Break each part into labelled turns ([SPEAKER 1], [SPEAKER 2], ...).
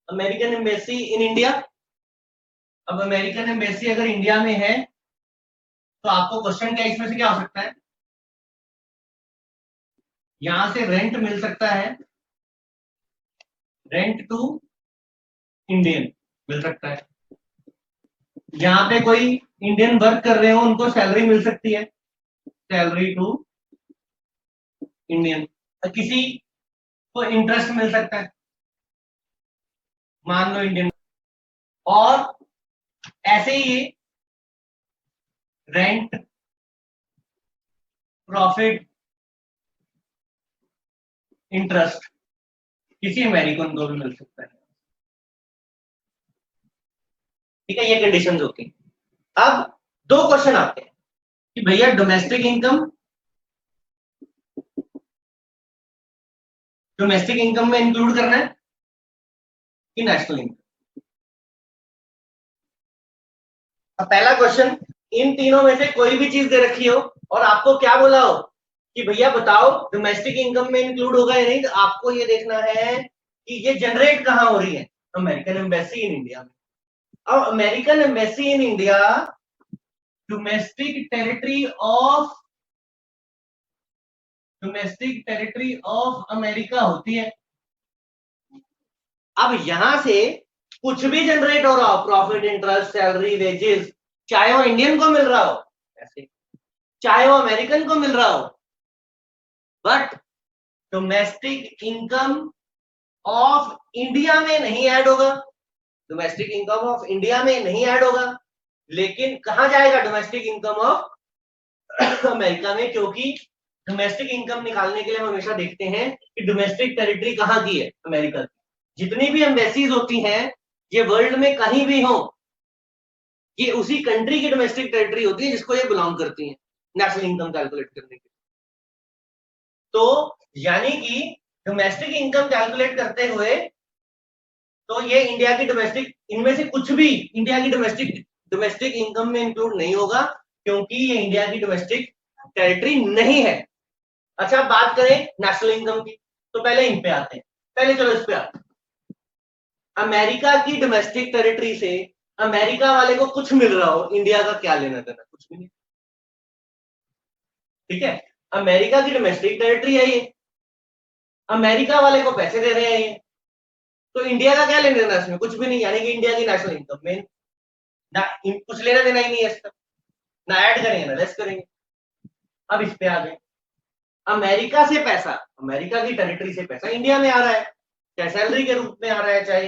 [SPEAKER 1] American embassy in India. अब American embassy अगर India में है तो आपको क्वेश्चन क्या इसमें से क्या हो सकता है, यहां से रेंट मिल सकता है, रेंट टू इंडियन मिल सकता है, यहाँ पे कोई इंडियन वर्क कर रहे हो उनको सैलरी मिल सकती है, सैलरी टू इंडियन, किसी को इंटरेस्ट मिल सकता है, मान लो इंडियन, और ऐसे ही रेंट प्रॉफिट इंटरेस्ट किसी अमेरिकन को भी मिल सकता है। ठीक है, ये कंडीशंस होती हैं। अब दो क्वेश्चन आते हैं कि भैया डोमेस्टिक इनकम में इंक्लूड करना है कि नेशनल इनकम। अब पहला क्वेश्चन, इन तीनों में से कोई भी चीज दे रखी हो और आपको क्या बोला हो कि भैया बताओ डोमेस्टिक इनकम में इंक्लूड होगा या नहीं, तो आपको ये देखना है कि ये जनरेट कहां हो रही है, अमेरिकन एम्बेसी इन इंडिया में। अब American embassy in India domestic territory of America होती है। अब यहां से कुछ भी जनरेट हो रहा हो, प्रॉफिट इंटरेस्ट सैलरी वेजेस, चाहे वो इंडियन को मिल रहा हो ऐसे, चाहे वो अमेरिकन को मिल रहा हो, but domestic income of India में नहीं ऐड होगा, डोमेस्टिक इनकम ऑफ इंडिया में नहीं ऐड होगा, लेकिन कहां जाएगा डोमेस्टिक इनकम ऑफ अमेरिका में, क्योंकि डोमेस्टिक इनकम निकालने के लिए हम हमेशा देखते हैं कि डोमेस्टिक टेरिटरी कहां की है, अमेरिका की। जितनी भी एम्बेसीज होती हैं ये वर्ल्ड में कहीं भी हो, ये उसी कंट्री की डोमेस्टिक टेरिटरी होती है जिसको ये बिलोंग करती है नेशनल इनकम कैलकुलेट करने के। तो यानी कि डोमेस्टिक इनकम कैलकुलेट करते हुए तो ये इंडिया की डोमेस्टिक, इनमें से कुछ भी इंडिया की डोमेस्टिक इनकम में इंक्लूड नहीं होगा, क्योंकि ये इंडिया की डोमेस्टिक टेरिटरी नहीं है। अच्छा, बात करें नेशनल इनकम की, तो पहले इन पे आते हैं, पहले चलो इस पे आते हैं। अमेरिका की डोमेस्टिक टेरिटरी से अमेरिका वाले को कुछ मिल रहा हो, इंडिया का क्या लेना देना, कुछ भी नहीं। ठीक है, अमेरिका की डोमेस्टिक टेरिटरी है ये, अमेरिका वाले को पैसे दे रहे हैं ये, तो इंडिया का क्या लेना देना इसमें, कुछ भी नहीं। यानी कि इंडिया की नेशनल इनकम में ना कुछ लेना देना ही नहीं है इसका, ना ऐड करेंगे ना लेस करेंगे। अब इस पे आ गए, अमेरिका से पैसा, अमेरिका की टेरिटरी से पैसा इंडिया में आ रहा है, चाहे सैलरी के रूप में आ रहा है, चाहे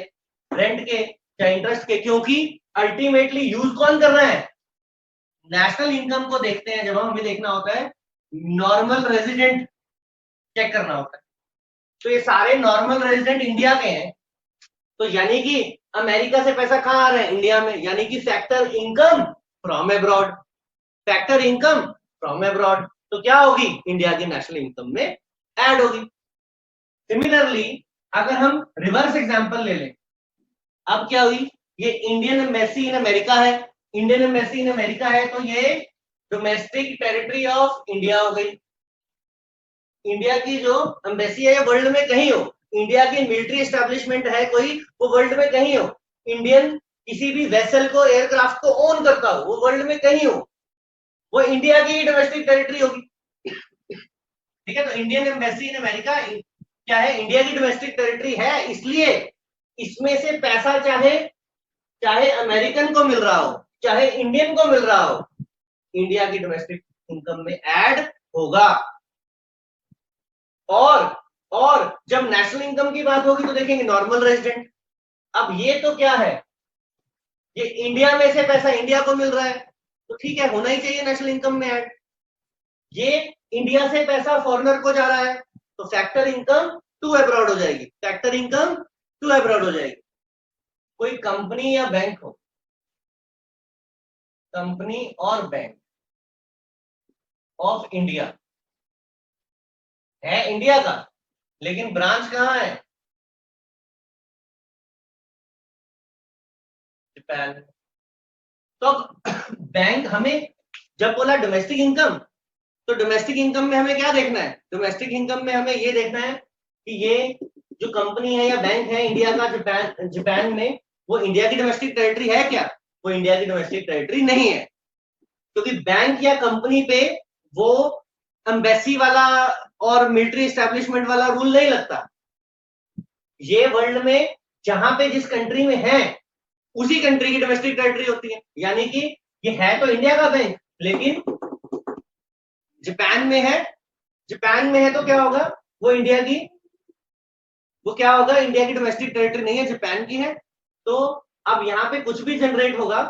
[SPEAKER 1] रेंट के, चाहे इंटरेस्ट के, क्योंकि अल्टीमेटली यूज कौन कर रहा है, नेशनल इनकम को देखते हैं जब हमें देखना होता है नॉर्मल रेजिडेंट चेक करना होता है, तो ये सारे नॉर्मल रेजिडेंट इंडिया के हैं, तो यानी कि अमेरिका से पैसा कहां आ रहा है, इंडिया में, यानी कि factor income from abroad, factor income from abroad, तो क्या होगी, इंडिया की नेशनल इनकम में ऐड होगी। सिमिलरली अगर हम रिवर्स एग्जांपल ले लें, अब क्या हुई, ये इंडियन एम्बेसी इन अमेरिका है, इंडियन एम्बेसी इन अमेरिका है, तो ये डोमेस्टिक टेरिटरी ऑफ इंडिया हो गई। इंडिया की जो एम्बेसी है ये वर्ल्ड में कहीं हो, इंडिया की मिलिट्री एस्टेब्लिशमेंट है कोई, वो वर्ल्ड में कहीं हो, इंडियन किसी भी वेसल को, एयरक्राफ्ट को ओन करता हो, वो वर्ल्ड में कहीं हो, वो इंडिया की डोमेस्टिक टेरिटरी होगी। ठीक है, तो इंडियन एम्बेसी इन अमेरिका क्या है, इंडिया की डोमेस्टिक टेरिटरी है, इसलिए इसमें से पैसा चाहे चाहे अमेरिकन को मिल रहा हो, चाहे इंडियन को मिल रहा हो, इंडिया की डोमेस्टिक इनकम में ऐड होगा। और जब नेशनल इनकम की बात होगी तो देखेंगे नॉर्मल रेजिडेंट। अब ये तो क्या है, ये इंडिया में से पैसा इंडिया को मिल रहा है, तो ठीक है, होना ही चाहिए नेशनल इनकम में ऐड। ये इंडिया से पैसा फॉरेनर को जा रहा है, तो फैक्टर इनकम टू अब्रॉड हो जाएगी, फैक्टर इनकम टू अब्रॉड हो जाएगी। कोई कंपनी या बैंक हो, कंपनी और बैंक ऑफ इंडिया है इंडिया का, लेकिन ब्रांच कहां है, जापान। तो बैंक हमें जब बोला डोमेस्टिक इनकम, तो डोमेस्टिक इनकम में हमें क्या देखना है, डोमेस्टिक इनकम में हमें ये देखना है कि ये जो कंपनी है या बैंक है इंडिया का जापान में, वो इंडिया की डोमेस्टिक टेरिटरी है क्या? वो इंडिया की डोमेस्टिक टेरिटरी नहीं है, क्योंकि बैंक या कंपनी पे वो एम्बेसी वाला और मिलिट्री एस्टेब्लिशमेंट वाला रूल नहीं लगता। ये वर्ल्ड में जहां पे जिस कंट्री में है उसी कंट्री की डोमेस्टिक टेरिटरी होती है। यानी कि ये है तो इंडिया का बैंक, लेकिन जापान में है, जापान में है तो क्या होगा, वो इंडिया की, वो क्या होगा, इंडिया की डोमेस्टिक टेरिटरी नहीं है, जापान की है। तो अब यहाँ पे कुछ भी जनरेट होगा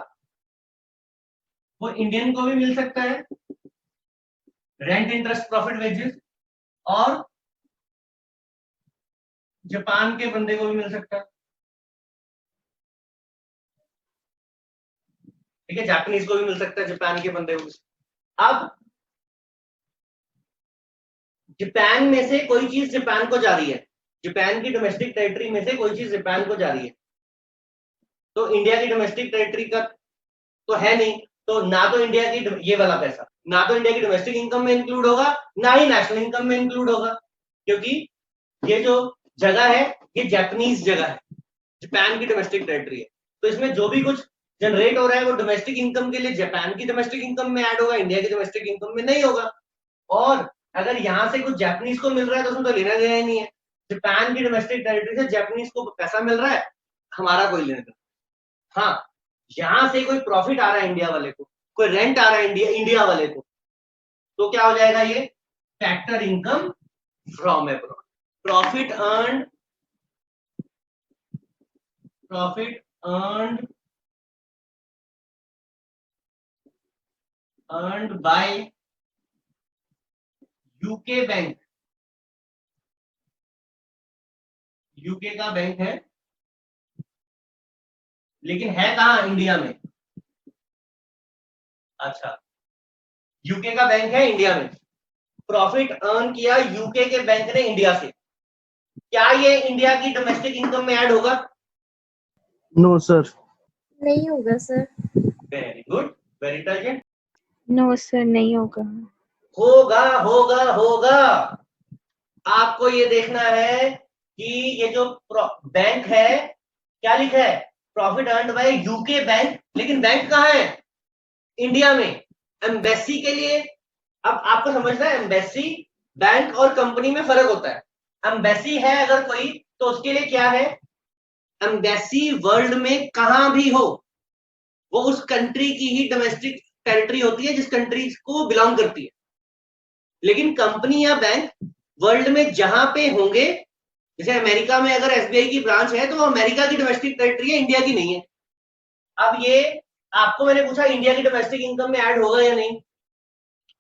[SPEAKER 1] वो इंडियन को भी मिल सकता है, रेंट, इंटरेस्ट, प्रॉफिट, वेजेस, और जापान के बंदे को भी मिल सकता है। ठीक है, जापानीज को भी मिल सकता है, जापान के बंदे को। अब जापान में से कोई चीज जापान को जा रही है, जापान की डोमेस्टिक टेरिटरी में से कोई चीज जापान को जा रही है, तो इंडिया की डोमेस्टिक टेरिटरी का तो है नहीं, तो ना तो इंडिया की ये वाला पैसा ना तो इंडिया की डोमेस्टिक इनकम में इंक्लूड होगा, ना ही नेशनल इनकम में इंक्लूड होगा, क्योंकि ये जो जगह है ये जापानीज जगह है, जापान की डोमेस्टिक टेरिटरी है। तो इसमें जो भी कुछ जनरेट हो रहा है वो डोमेस्टिक इनकम के लिए जापान की डोमेस्टिक इनकम में ऐड होगा, इंडिया की डोमेस्टिक इनकम में नहीं होगा। और अगर यहाँ से कुछ जापानीज को मिल रहा है तो उसमें तो लेना देना ही नहीं है, जापान की डोमेस्टिक टेरिटरी से जापानीज को पैसा मिल रहा है, हमारा कोई लेना देना। हाँ, यहां से कोई प्रॉफिट आ रहा है इंडिया वाले को, कोई रेंट आ रहा है इंडिया वाले को, तो क्या हो जाएगा, ये factor income from abroad. Profit earn, profit earned earned by UK bank, UK का बैंक है लेकिन है कहां, इंडिया में। अच्छा, यूके का बैंक है इंडिया में, प्रॉफिट अर्न किया यूके के बैंक ने इंडिया से, क्या ये इंडिया की डोमेस्टिक इनकम में ऐड होगा?
[SPEAKER 2] No sir.
[SPEAKER 3] नहीं होगा सर।
[SPEAKER 1] Very good, very intelligent.
[SPEAKER 3] No sir, नहीं होगा।
[SPEAKER 1] होगा होगा होगा। आपको ये देखना है कि ये जो बैंक है क्या लिखा है, profit earned by UK bank, लेकिन बैंक कहाँ है, इंडिया में। एम्बेसी के लिए, अब आपको समझना है एम्बेसी, बैंक और कंपनी में फर्क होता है। एम्बेसी है अगर कोई, तो उसके लिए क्या है, एम्बेसी वर्ल्ड में कहां भी हो वो उस कंट्री की ही डोमेस्टिक टेरिटरी होती है जिस कंट्री को बिलोंग करती है। लेकिन कंपनी या बैंक वर्ल्ड में जहां पे होंगे, जैसे अमेरिका में अगर एसबीआई की ब्रांच है तो वो अमेरिका की डोमेस्टिक टेरिटरी है, इंडिया की नहीं है। अब ये आपको मैंने पूछा इंडिया की डोमेस्टिक इनकम में ऐड होगा या नहीं,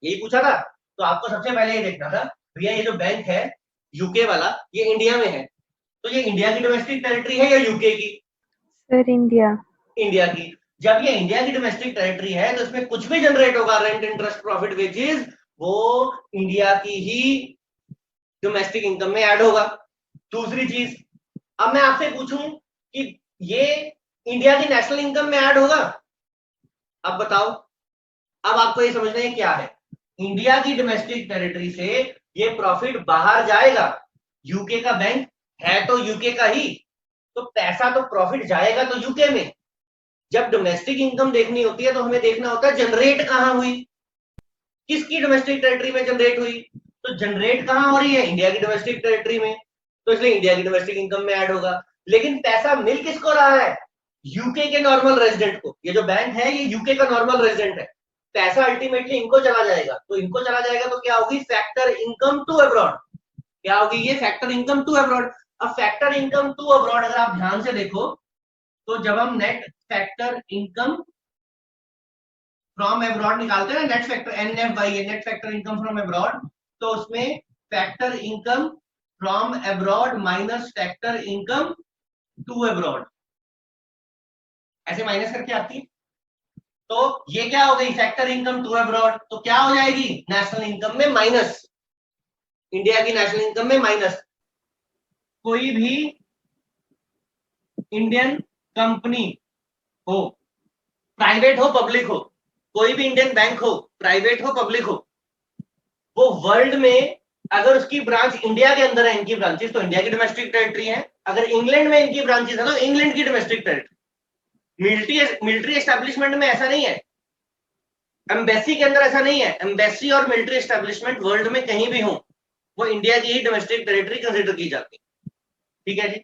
[SPEAKER 1] यही पूछा था, तो आपको सबसे पहले ये देखना था भैया ये जो बैंक है यूके वाला ये इंडिया में है, तो ये इंडिया की डोमेस्टिक टेरिटरी है या यूके की?
[SPEAKER 3] Sir India.
[SPEAKER 1] इंडिया की। जब ये इंडिया की डोमेस्टिक टेरिटरी है तो इसमें कुछ भी जनरेट होगा, रेंट, इंटरेस्ट, प्रॉफिट, वेजेस, वो इंडिया की ही डोमेस्टिक इनकम में ऐड होगा। दूसरी चीज, अब मैं आपसे पूछूं कि ये इंडिया की नेशनल इनकम में ऐड होगा, अब बताओ। अब आपको ये समझना है क्या है, इंडिया की डोमेस्टिक टेरिटरी से ये प्रॉफिट बाहर जाएगा, यूके का बैंक है तो यूके का ही, तो पैसा तो प्रॉफिट जाएगा तो यूके में। जब डोमेस्टिक इनकम देखनी होती है तो हमें देखना होता है जनरेट कहां हुई, किसकी डोमेस्टिक टेरिटरी में जनरेट हुई, तो जनरेट कहां हो रही है, इंडिया की डोमेस्टिक टेरिटरी में, तो इसलिए इंडिया की डोमेस्टिक इनकम में ऐड होगा। लेकिन पैसा मिल किसको रहा है, यूके के नॉर्मल रेजिडेंट को। ये जो बैंक है ये यूके का नॉर्मल रेजिडेंट है, पैसा अल्टीमेटली इनको चला जाएगा, तो इनको चला जाएगा तो क्या होगी, फैक्टर इनकम टू अब्रॉड। क्या होगी ये, फैक्टर इनकम टू अब्रॉड। अब फैक्टर इनकम टू अब्रॉड अगर आप ध्यान से देखो तो जब हम net factor income from abroad निकालते हैं ना, net factor NFY, net factor income from abroad, तो उसमें factor income from abroad minus factor income to abroad ऐसे माइनस करके आती है। तो ये क्या हो गई, फैक्टर इनकम टू अब्रॉड, तो क्या हो जाएगी, नेशनल इनकम में माइनस, इंडिया की नेशनल इनकम में माइनस। कोई भी इंडियन कंपनी हो, प्राइवेट हो पब्लिक हो, कोई भी इंडियन बैंक हो, प्राइवेट हो पब्लिक हो, वो वर्ल्ड में अगर उसकी ब्रांच इंडिया के अंदर है, इनकी ब्रांचेस, तो इंडिया की डोमेस्टिक टेरिटरी है। अगर इंग्लैंड में इनकी ब्रांचेस है तो इंग्लैंड की डोमेस्टिक टेरिटरी। मिलिट्री एस्टेब्लिशमेंट में ऐसा नहीं है, एम्बेसी के अंदर ऐसा नहीं है। एम्बेसी और मिलिट्री एस्टेब्लिशमेंट वर्ल्ड में कहीं भी हो, वो इंडिया की ही डोमेस्टिक टेरिटरी कंसिडर की जाती है। ठीक है जी।